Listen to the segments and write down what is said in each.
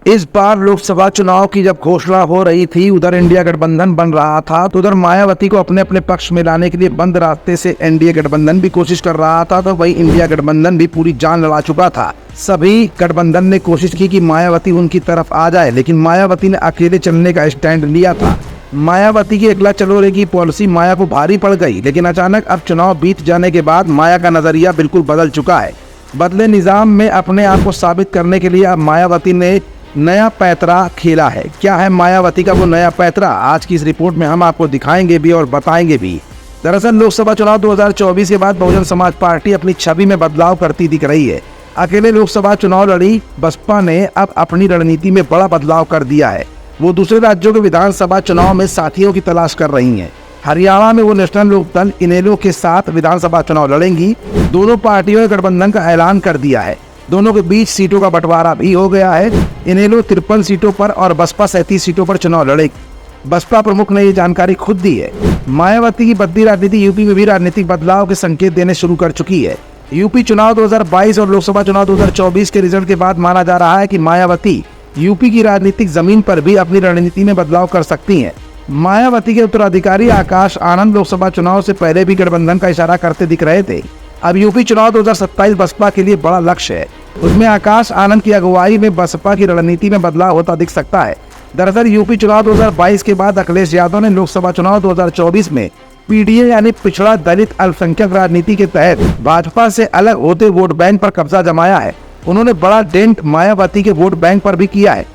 इस बार लोकसभा चुनाव की जब घोषणा हो रही थी, उधर इंडिया गठबंधन बन रहा था, तो उधर मायावती को अपने अपने पक्ष में लाने के लिए बंद रास्ते से एनडीए गठबंधन भी कोशिश कर रहा था, तो वही इंडिया गठबंधन भी पूरी जान लड़ा चुका था। सभी गठबंधन ने कोशिश की कि मायावती उनकी तरफ आ जाए, लेकिन मायावती ने अकेले चलने का स्टैंड लिया था। मायावती की अकेला चलोरे की पॉलिसी माया को भारी पड़ गई, लेकिन अचानक अब चुनाव बीत जाने के बाद माया का नजरिया बिल्कुल बदल चुका है। बदले निजाम में अपने आप को साबित करने के लिए अब मायावती ने नया पैतरा खेला है। क्या है मायावती का वो नया पैतरा, आज की इस रिपोर्ट में हम आपको दिखाएंगे भी और बताएंगे भी। दरअसल लोकसभा चुनाव 2024 के बाद बहुजन समाज पार्टी अपनी छवि में बदलाव करती दिख रही है। अकेले लोकसभा चुनाव लड़ी बसपा ने अब अपनी रणनीति में बड़ा बदलाव कर दिया है। वो दूसरे राज्यों के विधानसभा चुनाव में साथियों की तलाश कर रही है। हरियाणा में वो नेशनल लोकदल इनेलो के साथ विधानसभा चुनाव लड़ेंगी। दोनों पार्टियों ने गठबंधन का ऐलान कर दिया है। दोनों के बीच सीटों का बंटवारा भी हो गया है। इनेलो 53 सीटों पर और बसपा 37 सीटों पर चुनाव लड़ेगी। बसपा प्रमुख ने ये जानकारी खुद दी है। मायावती की बदली राजनीति यूपी में भी राजनीतिक बदलाव के संकेत देने शुरू कर चुकी है। यूपी चुनाव 2022 और लोकसभा चुनाव 2024 के रिजल्ट के बाद माना जा रहा है कि मायावती यूपी की राजनीतिक जमीन पर भी अपनी रणनीति में बदलाव कर सकती हैं। मायावती के उत्तराधिकारी आकाश आनंद लोकसभा चुनाव से पहले भी गठबंधन का इशारा करते दिख रहे थे। अब यूपी चुनाव 2027 बसपा के लिए बड़ा लक्ष्य है। उसमें आकाश आनंद की अगुवाई में बसपा की रणनीति में बदलाव होता दिख सकता है। दरअसल यूपी चुनाव 2022 के बाद अखिलेश यादव ने लोकसभा चुनाव 2024 में पीडीए यानी पिछड़ा दलित अल्पसंख्यक राजनीति के तहत भाजपा से अलग होते वोट बैंक पर कब्जा जमाया है। उन्होंने बड़ा डेंट मायावती के वोट बैंक पर भी किया है।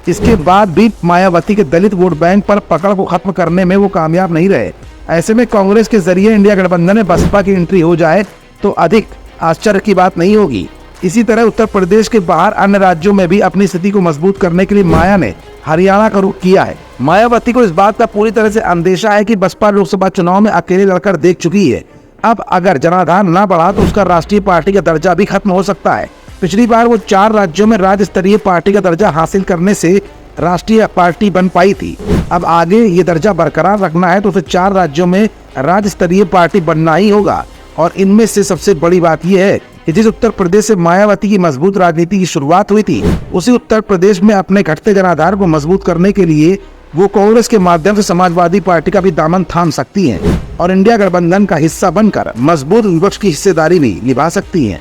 इसके बाद भी मायावती के दलित वोट बैंक पर पकड़ को खत्म करने में वो कामयाब नहीं रहे। ऐसे में कांग्रेस के जरिए इंडिया गठबंधन में बसपा की एंट्री हो जाए तो अधिक आश्चर्य की बात नहीं होगी। इसी तरह उत्तर प्रदेश के बाहर अन्य राज्यों में भी अपनी स्थिति को मजबूत करने के लिए माया ने हरियाणा का रुख किया है। मायावती को इस बात का पूरी तरह से अंदेशा है कि बसपा लोकसभा चुनाव में अकेले लड़कर देख चुकी है। अब अगर जनाधार न बढ़ा तो उसका राष्ट्रीय पार्टी का दर्जा भी खत्म हो सकता है। पिछली बार वो 4 राज्यों में राज्य स्तरीय पार्टी का दर्जा हासिल करने से राष्ट्रीय पार्टी बन पाई थी। अब आगे ये दर्जा बरकरार रखना है तो उसे 4 राज्यों में राज्य स्तरीय पार्टी बनना ही होगा। और इनमें से सबसे बड़ी बात यह है कि जिस उत्तर प्रदेश से मायावती की मजबूत राजनीति की शुरुआत हुई थी, उसी उत्तर प्रदेश में अपने घटते जनाधार को मजबूत करने के लिए वो कांग्रेस के माध्यम से समाजवादी पार्टी का भी दामन थाम सकती हैं और इंडिया गठबंधन का हिस्सा बनकर मजबूत विपक्ष की हिस्सेदारी भी निभा सकती हैं।